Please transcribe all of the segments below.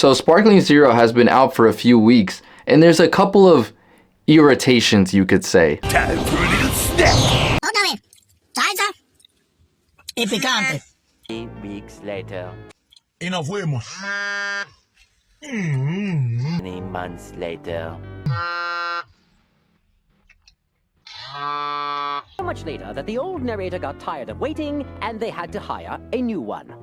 So Sparkling Zero has been out for a few weeks, and there's a couple of irritations, you could say. Time for a little snack. Óigame, salsa y picante. 3 weeks later. Y nos fuimos. 3 months later. So much later that the old narrator got tired of waiting and they had to hire a new one.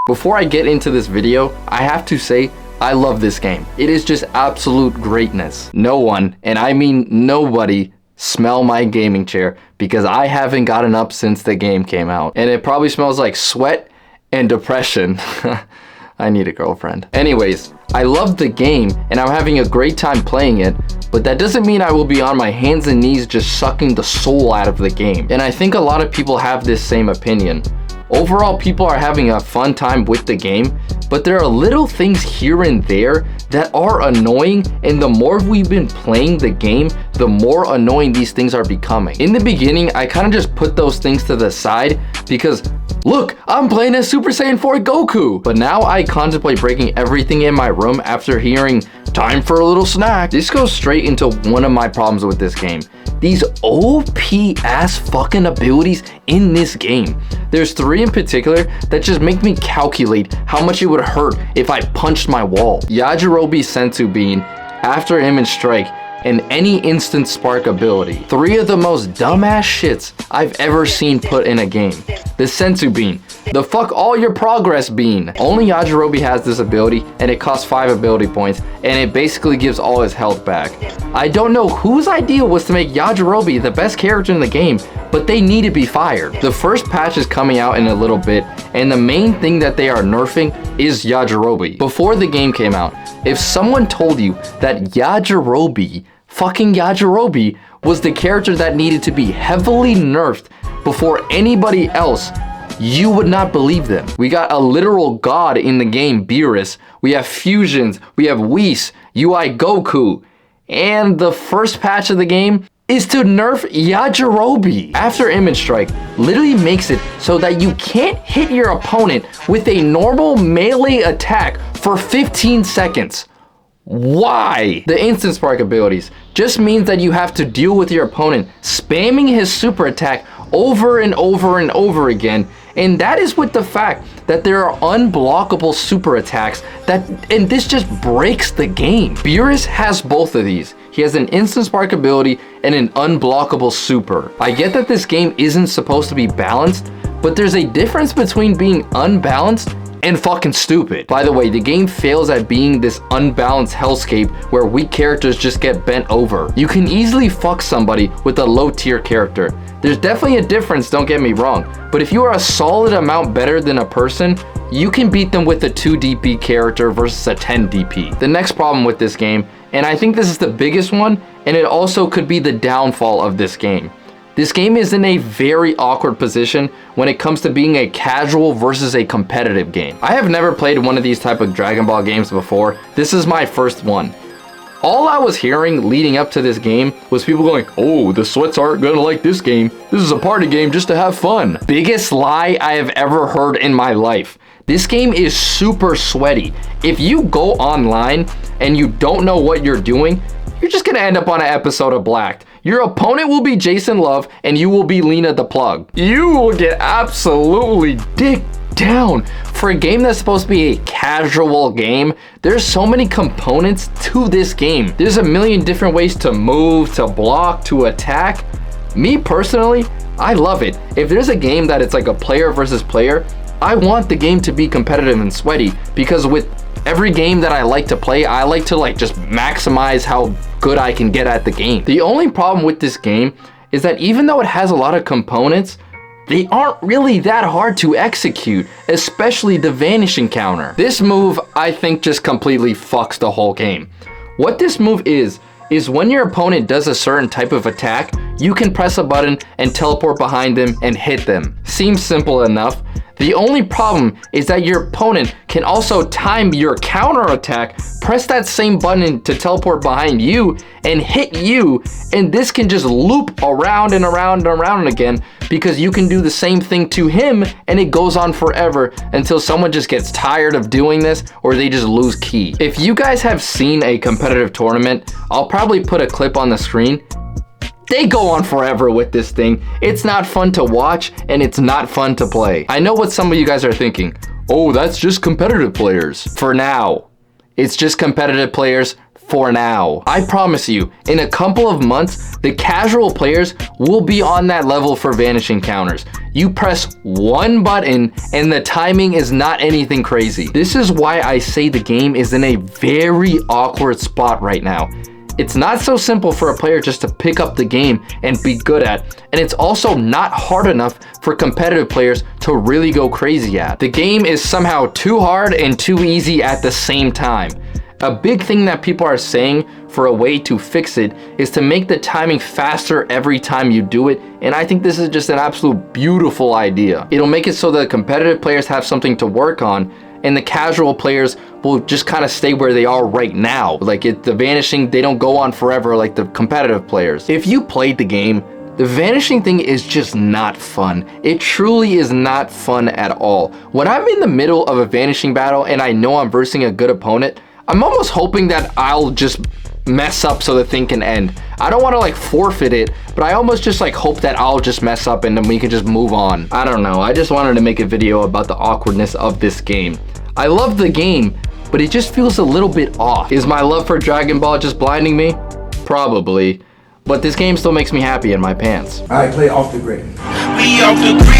Before I get into this video, I have to say I love this game. It is just absolute greatness. No one, and I mean nobody, smell my gaming chair because I haven't gotten up since the game came out. And it probably smells like sweat and depression. I need a girlfriend. Anyways, I love the game and I'm having a great time playing it, but that doesn't mean I will be on my hands and knees just sucking the soul out of the game. And I think a lot of people have this same opinion. Overall, people are having a fun time with the game, but there are little things here and there that are annoying, and the more we've been playing the game, the more annoying these things are becoming. In the beginning, I kind of just put those things to the side because, look, I'm playing as Super Saiyan 4 Goku. But now I contemplate breaking everything in my room after hearing, time for a little snack. This goes straight into one of my problems with this game. These OP ass fucking abilities in this game. There's 3 in particular that just make me calculate how much it would hurt if I punched my wall. Yajirobe Senzu Bean, After Image Strike, and any instant spark ability. 3 of the most dumbass shits I've ever seen put in a game. The Senzu Bean, the fuck all your progress bean. Only Yajirobe has this ability and it costs 5 ability points and it basically gives all his health back. I don't know whose idea was to make Yajirobe the best character in the game, but they need to be fired. The first patch is coming out in a little bit and the main thing that they are nerfing is Yajirobe. Before the game came out, if someone told you that fucking Yajirobe was the character that needed to be heavily nerfed before anybody else, you would not believe them. We got a literal god in the game, Beerus. We have fusions, we have Whis, UI Goku. And the first patch of the game is to nerf Yajirobe. After Image Strike literally makes it so that you can't hit your opponent with a normal melee attack for 15 seconds. Why? The instant spark abilities just means that you have to deal with your opponent spamming his super attack over and over and over again, and that is with the fact that there are unblockable super attacks and this just breaks the game. Beerus has both of these. He has an instant spark ability and an unblockable super. I get that this game isn't supposed to be balanced, but there's a difference between being unbalanced and fucking stupid. By the way, the game fails at being this unbalanced hellscape where weak characters just get bent over. You can easily fuck somebody with a low tier character. There's definitely a difference, don't get me wrong, but if you are a solid amount better than a person, you can beat them with a 2 DP character versus a 10 DP. The next problem with this game, and I think this is the biggest one, and it also could be the downfall of this game. This game is in a very awkward position when it comes to being a casual versus a competitive game. I have never played one of these type of Dragon Ball games before. This is my first one. All I was hearing leading up to this game was people going, oh, the sweats aren't gonna like this game. This is a party game just to have fun. Biggest lie I have ever heard in my life. This game is super sweaty. If you go online and you don't know what you're doing, you're just gonna end up on an episode of Blacked. Your opponent will be Jason Love and you will be Lena the Plug. You will get absolutely dicked down. For a game that's supposed to be a casual game, there's so many components to this game. There's a million different ways to move, to block, to attack. Me personally, I love it. If there's a game that it's like a player versus player, I want the game to be competitive and sweaty because with every game that I like to play, I like to just maximize how good I can get at the game. The only problem with this game is that even though it has a lot of components, they aren't really that hard to execute, especially the vanishing counter. This move, I think, just completely fucks the whole game. What this move is when your opponent does a certain type of attack, you can press a button and teleport behind them and hit them. Seems simple enough. The only problem is that your opponent can also time your counter attack, press that same button to teleport behind you and hit you, and this can just loop around and around and around again because you can do the same thing to him and it goes on forever until someone just gets tired of doing this or they just lose key. If you guys have seen a competitive tournament, I'll probably put a clip on the screen. They go on forever with this thing. It's not fun to watch and it's not fun to play. I know what some of you guys are thinking. Oh, that's just competitive players. For now. It's just competitive players for now. I promise you, in a couple of months, the casual players will be on that level for vanishing counters. You press one button and the timing is not anything crazy. This is why I say the game is in a very awkward spot right now. It's not so simple for a player just to pick up the game and be good at, and it's also not hard enough for competitive players to really go crazy at. The game is somehow too hard and too easy at the same time. A big thing that people are saying for a way to fix it is to make the timing faster every time you do it, and I think this is just an absolute beautiful idea. It'll make it so that competitive players have something to work on, and the casual players will just kind of stay where they are right now. Like the vanishing, they don't go on forever like the competitive players. If you played the game, the vanishing thing is just not fun. It truly is not fun at all. When I'm in the middle of a vanishing battle and I know I'm versing a good opponent, I'm almost hoping that I'll just mess up so the thing can end. I don't want to like forfeit it, but I almost just like hope that I'll just mess up and then we can just move on. I don't know. I just wanted to make a video about the awkwardness of this game. I love the game, but it just feels a little bit off. Is my love for Dragon Ball just blinding me? Probably. But this game still makes me happy in my pants. I play off the grid. We off the grid.